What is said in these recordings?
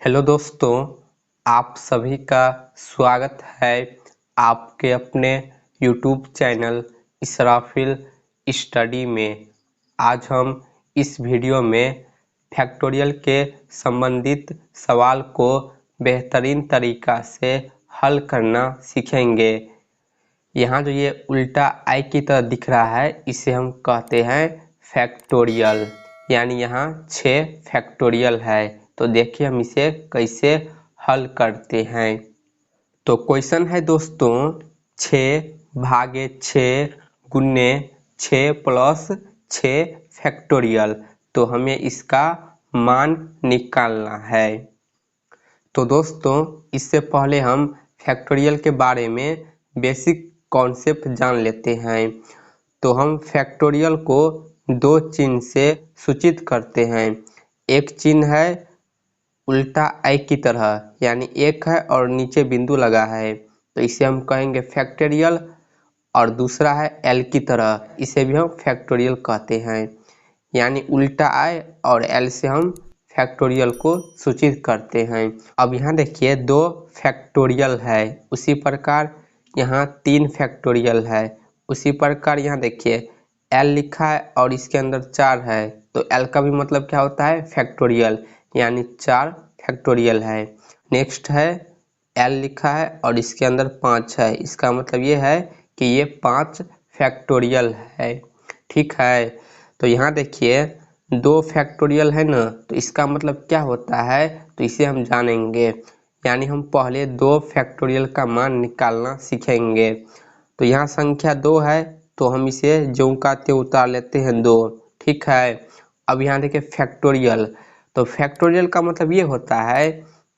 Hello दोस्तों, आप सभी का स्वागत है आपके अपने यूट्यूब चैनल इसराफिल स्टडी में। आज हम इस वीडियो में फैक्टोरियल के संबंधित सवाल को बेहतरीन तरीका से हल करना सीखेंगे। यहाँ जो ये उल्टा आई की तरह दिख रहा है, इसे हम कहते हैं फैक्टोरियल, यानी यहाँ 6 फैक्टोरियल है। तो देखिए हम इसे कैसे हल करते हैं। तो क्वेश्चन है दोस्तों 6/6 गुने 6 प्लस 6 फैक्टोरियल। तो हमें इसका मान निकालना है। तो दोस्तों इससे पहले हम फैक्टोरियल के बारे में बेसिक कॉन्सेप्ट जान लेते हैं। तो हम फैक्टोरियल को 2 चिन्ह से सूचित करते हैं। एक चिन्ह है उल्टा आई की तरह, यानी एक है और नीचे बिंदु लगा है, तो इसे हम कहेंगे फैक्टोरियल। और दूसरा है एल की तरह, इसे भी हम फैक्टोरियल कहते हैं। यानी उल्टा आई और एल से हम फैक्टोरियल को सूचित करते हैं। अब यहाँ देखिए 2 फैक्टोरियल है, उसी प्रकार यहाँ 3 फैक्टोरियल है। उसी प्रकार यहाँ देखिए एल लिखा है और इसके अंदर 4 है, तो एल का भी मतलब क्या होता है फैक्टोरियल, यानी 4 फैक्टोरियल है। नेक्स्ट है एल लिखा है और इसके अंदर 5 है, इसका मतलब ये है कि ये 5 फैक्टोरियल है। ठीक है, तो यहाँ देखिए 2 फैक्टोरियल है ना, तो इसका मतलब क्या होता है, तो इसे हम जानेंगे। यानी हम पहले 2 फैक्टोरियल का मान निकालना सीखेंगे। तो यहाँ संख्या 2 है, तो हम इसे ज्यों का त्यों उतार लेते हैं 2। ठीक है, अब यहाँ देखिए फैक्टोरियल। तो फैक्टोरियल का मतलब ये होता है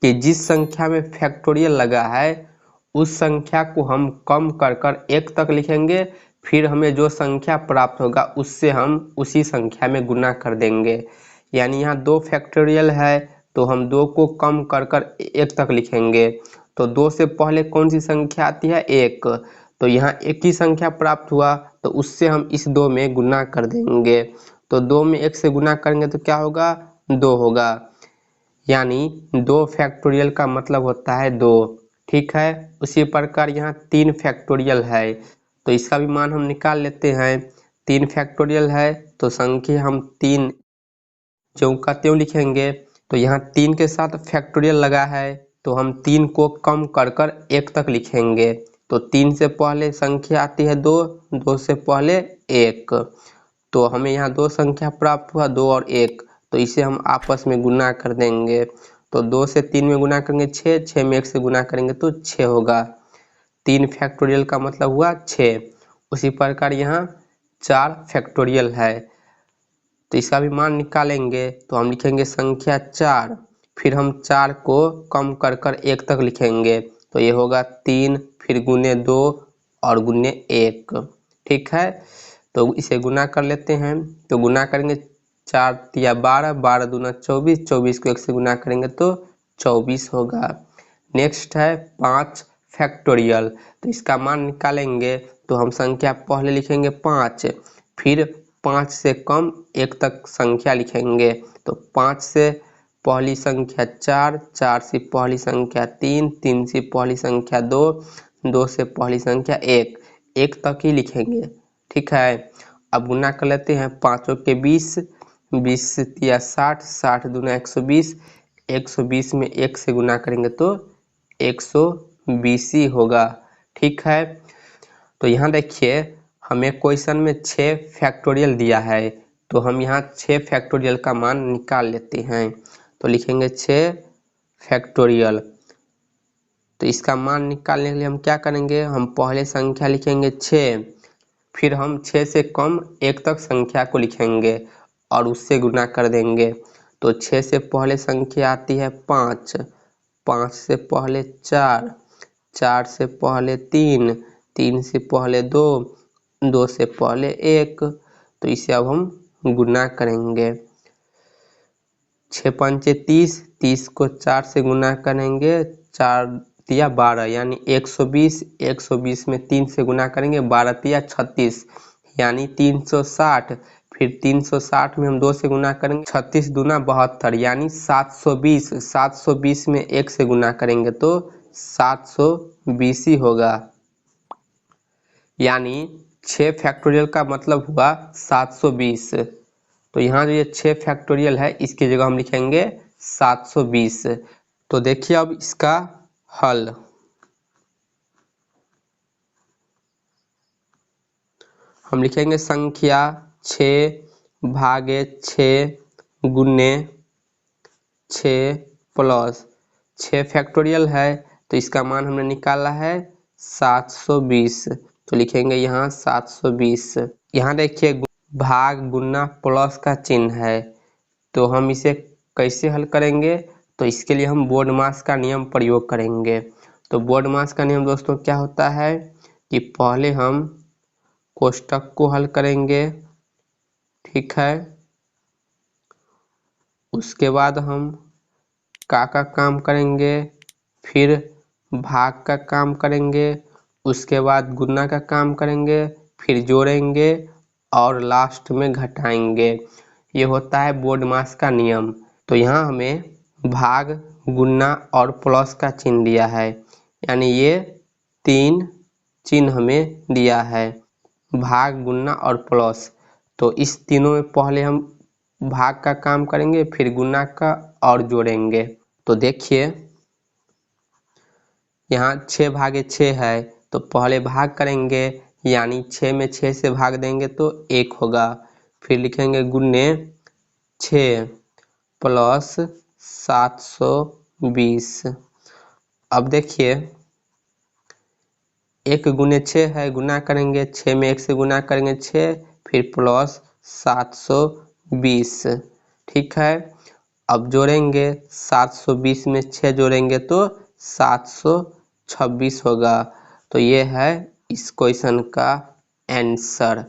कि जिस संख्या में फैक्टोरियल लगा है उस संख्या को हम कम कर कर 1 तक लिखेंगे, फिर हमें जो संख्या प्राप्त होगा उससे हम उसी संख्या में गुना कर देंगे। यानी यहाँ 2 फैक्टोरियल है, तो हम 2 को कम कर कर 1 तक लिखेंगे। तो 2 से पहले कौन सी संख्या आती है 1, तो यहाँ एक ही संख्या प्राप्त हुआ, तो उससे हम इस 2 में गुना कर देंगे। तो 2 में 1 से गुना करेंगे तो क्या होगा 2 होगा। यानी 2 फैक्टोरियल का मतलब होता है 2। ठीक है, उसी प्रकार यहाँ 3 फैक्टोरियल है, तो इसका भी मान हम निकाल लेते हैं। 3 फैक्टोरियल है, तो संख्या हम 3 ज्यों का त्यों लिखेंगे। तो यहाँ 3 के साथ फैक्टोरियल लगा है, तो हम 3 को कम कर कर 1 तक लिखेंगे। तो 3 से पहले संख्या आती है 2, 2 से पहले 1, तो हमें यहाँ 2 संख्या प्राप्त हुआ 2 और 1, तो इसे हम आपस में गुना कर देंगे। तो 2 से 3 में गुना करेंगे 6, 6 में 1 से गुना करेंगे तो 6 होगा। 3 फैक्टोरियल का मतलब हुआ 6। उसी प्रकार यहाँ 4 फैक्टोरियल है, तो इसका भी मान निकालेंगे। तो हम लिखेंगे संख्या 4, फिर हम 4 को कम कर कर 1 तक लिखेंगे, तो ये होगा 3, फिर गुने 2 और गुने 1। ठीक है, तो इसे गुना कर लेते हैं। तो गुना करेंगे 4 तिया 12, 12 दूना 24, 24 को 1 से गुना करेंगे तो 24 होगा। नेक्स्ट है 5 फैक्टोरियल, तो इसका मान निकालेंगे। तो हम संख्या पहले लिखेंगे 5, फिर 5 से कम 1 तक संख्या लिखेंगे। तो 5 से पहली संख्या 4, 4 से पहली संख्या 3, 3 से पहली संख्या 2, 2 से पहली संख्या 1, 1 तक ही लिखेंगे। ठीक है, अब गुना कर लेते हैं। 5 के 20, 20 से तिया 60, 60 दूना 120, 120 में 1 से गुना करेंगे तो 120 ही होगा। ठीक है, तो यहाँ देखिए हमें क्वेश्चन में 6 फैक्टोरियल दिया है, तो हम यहाँ 6 फैक्टोरियल का मान निकाल लेते हैं। तो लिखेंगे 6 फैक्टोरियल। तो इसका मान निकालने के लिए हम क्या करेंगे, हम पहले संख्या लिखेंगे 6, फिर हम 6 से कम 1 तक संख्या को लिखेंगे और उससे गुना कर देंगे। तो 6 से पहले संख्या आती है 5, 5 से पहले 4, 4 से पहले 3, 3 से पहले 2, 2 से पहले 1, तो इसे अब हम गुना करेंगे। 6 पंचे 30, 30 को 4 से गुना करेंगे, 4 तिया 12, यानी 120, 120 में 3 से गुना करेंगे, 12 तिया 36, यानी 360, फिर 360 में हम 2 से गुना करेंगे, 36 दूना 72 यानी 720। 720 में 1 से गुना करेंगे तो 720 ही होगा, यानी 6 फैक्टोरियल का मतलब हुआ 720। तो यहाँ जो ये 6 फैक्टोरियल है इसकी जगह हम लिखेंगे 720। तो देखिए अब इसका हल। हम लिखेंगे संख्या 6 भागे 6 गुने 6 प्लस 6 फैक्टोरियल है तो इसका मान हमने निकाला है 720। तो लिखेंगे यहाँ 720। यहाँ देखिए भाग गुना प्लस का चिन्ह है, तो हम इसे कैसे हल करेंगे? तो इसके लिए हम बोर्डमास का नियम प्रयोग करेंगे। तो बोर्डमास का नियम दोस्तों क्या होता है कि पहले हम कोष्टक को हल करेंगे, ठीक है, उसके बाद हम का काम करेंगे, फिर भाग का काम करेंगे, उसके बाद गुना का काम करेंगे, फिर जोड़ेंगे और लास्ट में घटाएंगे। ये होता है बोर्डमास का नियम। तो यहाँ हमें भाग गुना और प्लस का चिन्ह दिया है, यानी ये 3 चिन्ह हमें दिया है, भाग गुना और प्लस। तो इस तीनों में पहले हम भाग का काम करेंगे, फिर गुना का और जोड़ेंगे। तो देखिए यहाँ 6 भागे 6 है तो पहले भाग करेंगे, यानी 6 में 6 से भाग देंगे तो 1 होगा। फिर लिखेंगे गुने 6 प्लस 720। अब देखिए 1 गुने 6 है, गुना करेंगे, 6 में 1 से गुना करेंगे 6, फिर प्लस 720, ठीक है। अब जोड़ेंगे 720 में 6 जोड़ेंगे तो 726 होगा। तो ये है इस क्वेश्चन का आंसर।